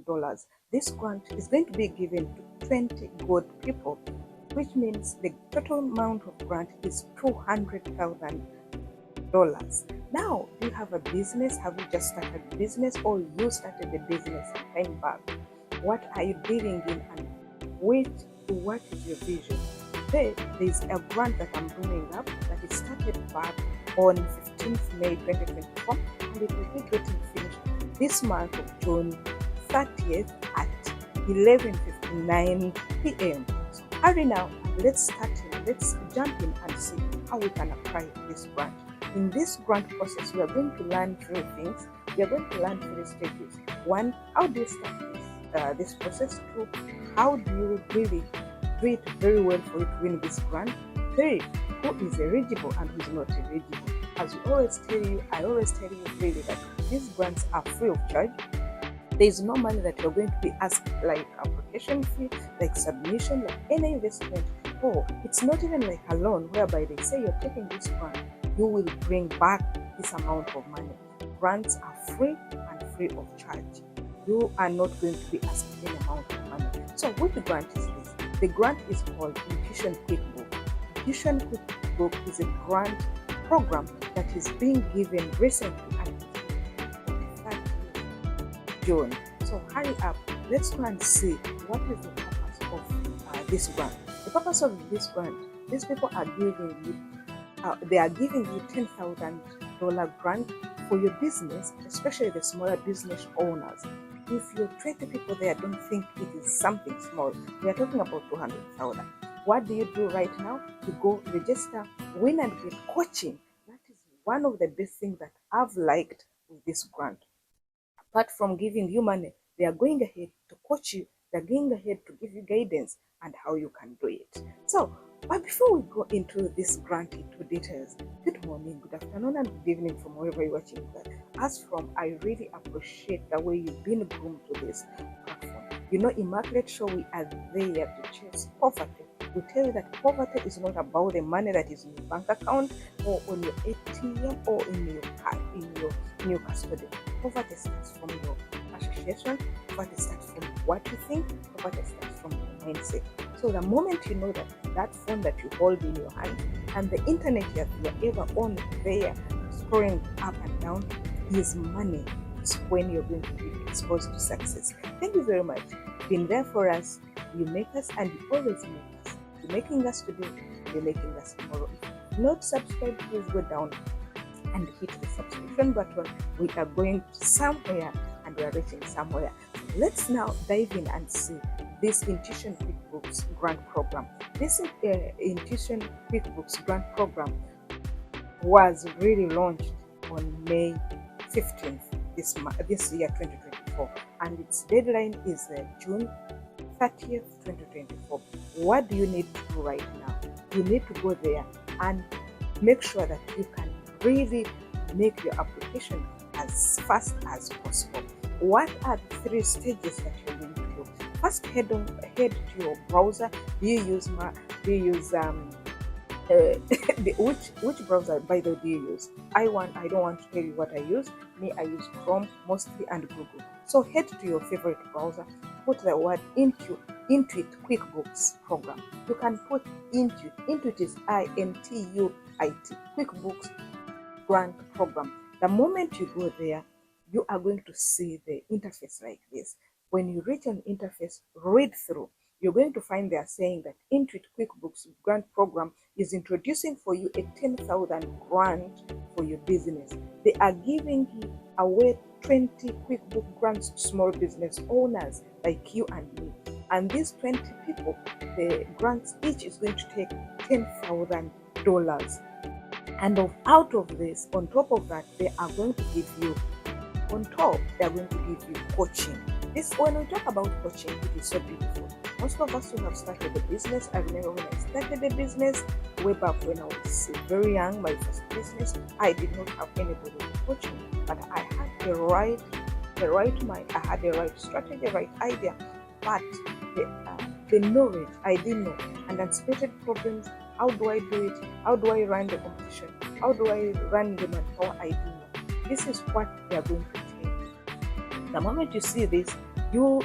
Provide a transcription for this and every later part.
$10,000. This grant is going to be given to 20 good people, which means the total amount of grant is $200,000. Now, do you have a business? Have you just started a business, or you started the business some time back? What are you dealing in, and what is your vision? There is a grant that I'm bringing up that is started back on 15th May 2024, and it will be getting finished this month of June 30th at 11:59 p.m. So hurry now, and let's jump in and see how we can apply this grant. In this grant process, we are going to learn three things. We are going to learn three stages. One, how do you start this process? Two, how do you really do it very well for you to win this grant? Three, who is eligible and who is not eligible? As I always tell you really that these grants are free of charge. There is no money that you're going to be asked, like application fee, like submission, like any investment. Or it's not even like a loan whereby they say you're taking this grant, you will bring back this amount of money. Grants are free and free of charge. You are not going to be asked any amount of money. So which grant is this? The grant is called Intuition Quickbook. Intuition Quickbook is a grant program that is being given recently at June. So hurry up, let's go and see what is the purpose of this grant. The purpose of this grant, these people are giving you $10,000 grant for your business, especially the smaller business owners. If you're 20 people there, don't think it is something small. We are talking about 200,000. What do you do right now? You go register, win and get coaching. That is one of the best things that I've liked with this grant. Apart from giving you money, they are going ahead to coach you. They're going ahead to give you guidance and how you can do it. So, but before we go into this grant into details, good morning, good afternoon, and good evening from wherever you're watching that. As from, I really appreciate the way you've been groomed to this platform. You know, Immaculate Show, we are there to chase poverty. We tell you that poverty is not about the money that is in your bank account or on your ATM or in your custody. Poverty starts from your association. Poverty starts from what you think. Poverty starts from your mindset. So the moment you know that phone that you hold in your hand and the internet that you are ever on there, scrolling up and down, is money. It's when you're going to be exposed to success. Thank you very much. You've been there for us. You make us, and you always make us. You're making us today. You're making us tomorrow. If you're not subscribed, please go down and hit the subscription button. We are going somewhere, and we are reaching somewhere. Let's now dive in and see this Intuition Quickbooks Grant Program. This Intuition Quickbooks Grant Program was really launched on May 15th this year 2024, and its deadline is June 30th 2024. What do you need to do right now? You need to go there and make sure that you can really make your application as fast as possible. What are the three stages that you're going to do? First, head to your browser. Do you use which browser, by the way, do you use? I don't want to tell you what I use. Me, I use Chrome mostly and Google. So head to your favorite browser, put the word intuit QuickBooks program. You can put intuit. Intuit is INTUIT, QuickBooks Grant Program. The moment you go there, you are going to see the interface like this. When you reach an interface, read through. You're going to find they are saying that Intuit QuickBooks Grant Program is introducing for you a 10,000 grant for your business. They are giving you away 20 QuickBook grants to small business owners like you and me. And these 20 people, the grants each is going to take $10,000. And out of this, on top of that, they are going to give you, coaching. When we talk about coaching, it is so beautiful. Most of us who have started a business, I remember when I started a business way back when I was very young, my first business, I did not have anybody to coach me, but I had the right mind, I had the right strategy, right idea, but the knowledge I didn't know, and anticipated problems. How do I do it? How do I run the competition? How do I run the manpower? I didn't know. This is what they are going to tell you. The moment you see this,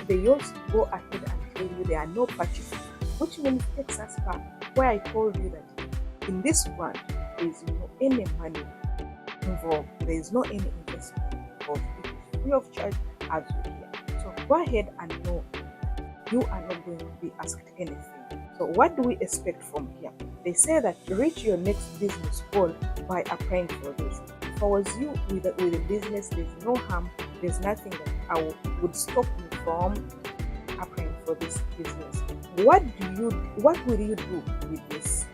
they also go ahead and tell you there are no purchases, which means takes us back where I told you that in this grant there is no any money involved, there is no any investment involved. It is free of charge as you hear. So go ahead and know you are not going to be asked anything. So what do we expect from here? They say that reach your next business goal by applying for this. If I was you with a business, there's no harm, there's nothing that would stop me from applying for this business. What will you do with this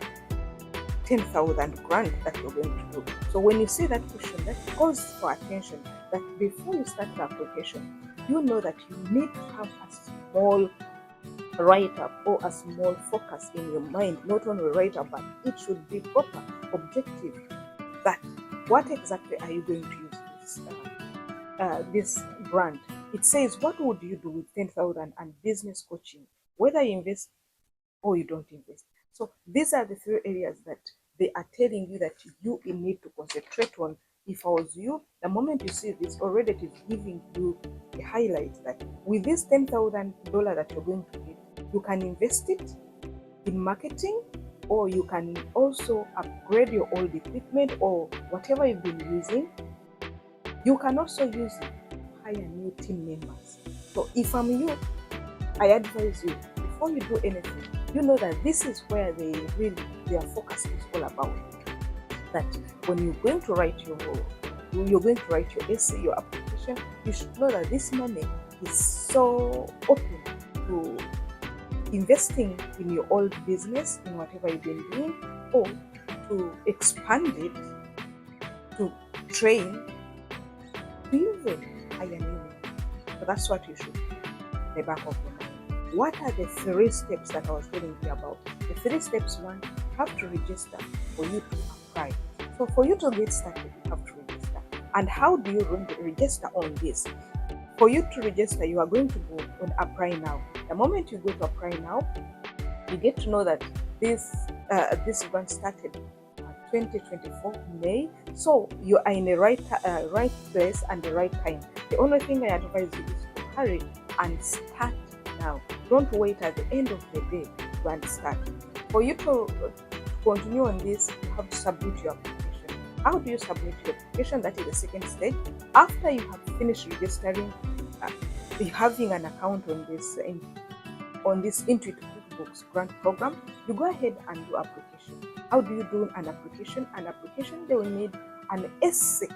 10,000 grant that you're going to do? So when you see that question, that calls for attention, that before you start the application, you know that you need to have a small write-up or a small focus in your mind, not only write-up, but it should be proper, objective, that what exactly are you going to use this grant? It says, what would you do with 10,000 and business coaching, whether you invest or you don't invest. So these are the 3 areas that they are telling you that you need to concentrate on. If I was you, the moment you see this, already it is giving you a highlight that with this $10,000 that you're going to get, you can invest it in marketing, or you can also upgrade your old equipment or whatever you've been using. You can also use it to hire new team members. So if I'm you, I advise you, before you do anything, you know that this is where their focus is all about. That when you're going to write your essay, your application, you should know that this money is so open to investing in your old business, in whatever you've been doing, or to expand it, to train, to even hire new people. So that's what you should do in the back of your mind. What are the 3 steps that I was telling you about? The 3 steps: 1, you have to register for you to apply. So for you to get started, you have to register. And how do you register on this? For you to register, you are going to go on Apply Now. The moment you go to Apply Now, you get to know that this grant started 2024 May. So you are in the right place and the right time. The only thing I advise you is to hurry and start now. Don't wait at the end of the day to go and start. For you to continue on this, you have to submit your application. How do you submit your application? That is the second stage. After you have finished registering, having an account on this intuit Quickbooks Grant program, you go ahead and do application. How do you do an application? An application, they will need an essay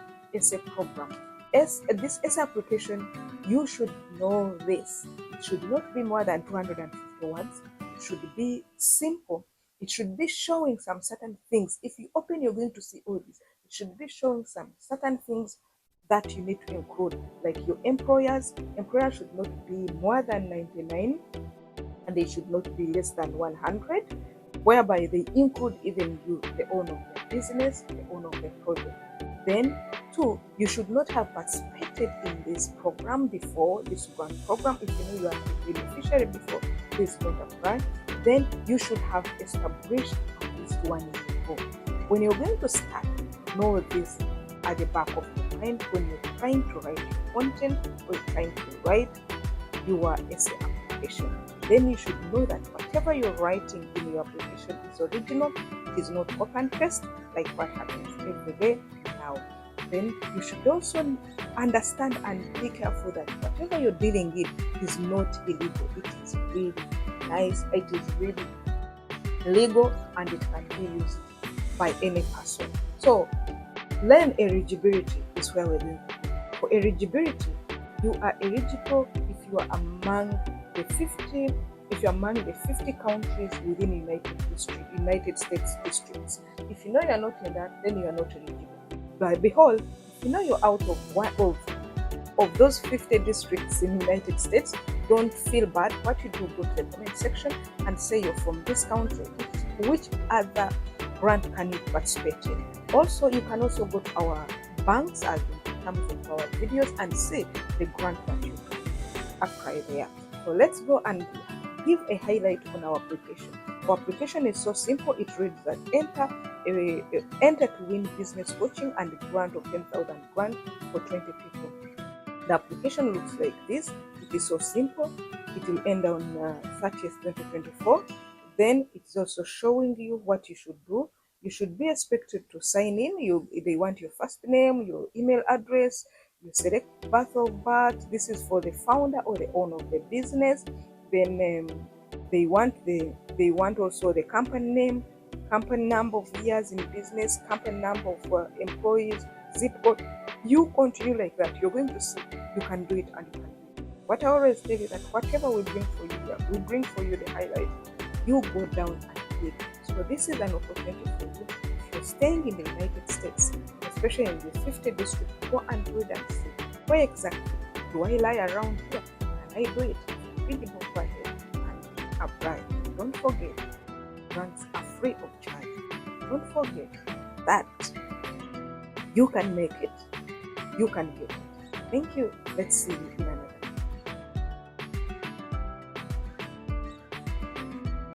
program. This essay application, you should know this. It should not be more than 250 words. It should be simple. It should be showing some certain things. If you open, you're going to see all this. It should be showing some certain things that you need to include, like your employers. Employers should not be more than 99, and they should not be less than 100, whereby they include even you, the owner of the business, the owner of the project. Then 2, you should not have participated in this program before, this grant program. If you know you are a beneficiary before this grant grant, then you should have established at least 1 year ago. When you're going to start, know this at the back of your mind when you're trying to write your content or you're trying to write your essay application. Then you should know that whatever you're writing in your application is original. It is not copy and paste like what happens every day now. Then you should also understand and be careful that whatever you're dealing with is not illegal. It is really nice. It is really legal, and it can be used by any person. So learn eligibility is where we're going to go. For eligibility, you are eligible if you are among the 50. If you're among the 50 countries within United States districts. If you know you're not in that, then you are not eligible. But behold, if you know you're out of one of those 50 districts in the United States, don't feel bad. What you do, go to the comment section and say you're from this country. Which other grant can you participate in? Also, you can also go to our banks as in terms of our videos and see the grant that you can apply there. So let's go and give a highlight on our application. Our application is so simple. It reads that enter to win business coaching and the grant of 10,000 grant for 20 people. The application looks like this. It It is so simple. It will end on 30th, 2024. Then it's also showing you what you should do. You should be expected to sign in. They want your first name, your email address, you select birth of birth. This is for the founder or the owner of the business. Then they want also the company name, company number of years in business, company number of employees, zip code. You continue like that. You're going to see you can do it and you can do it. What I always tell you that whatever we bring for you here, we bring for you the highlight. You go down and click. So this is an opportunity for you. If you're staying in the United States, especially in the 50th district, go and do it and see where exactly do I lie around here? Can I do it? Really go ahead and apply. Don't forget, grants are free of charge. Don't forget that you can make it. You can get it. Thank you. Let's see you in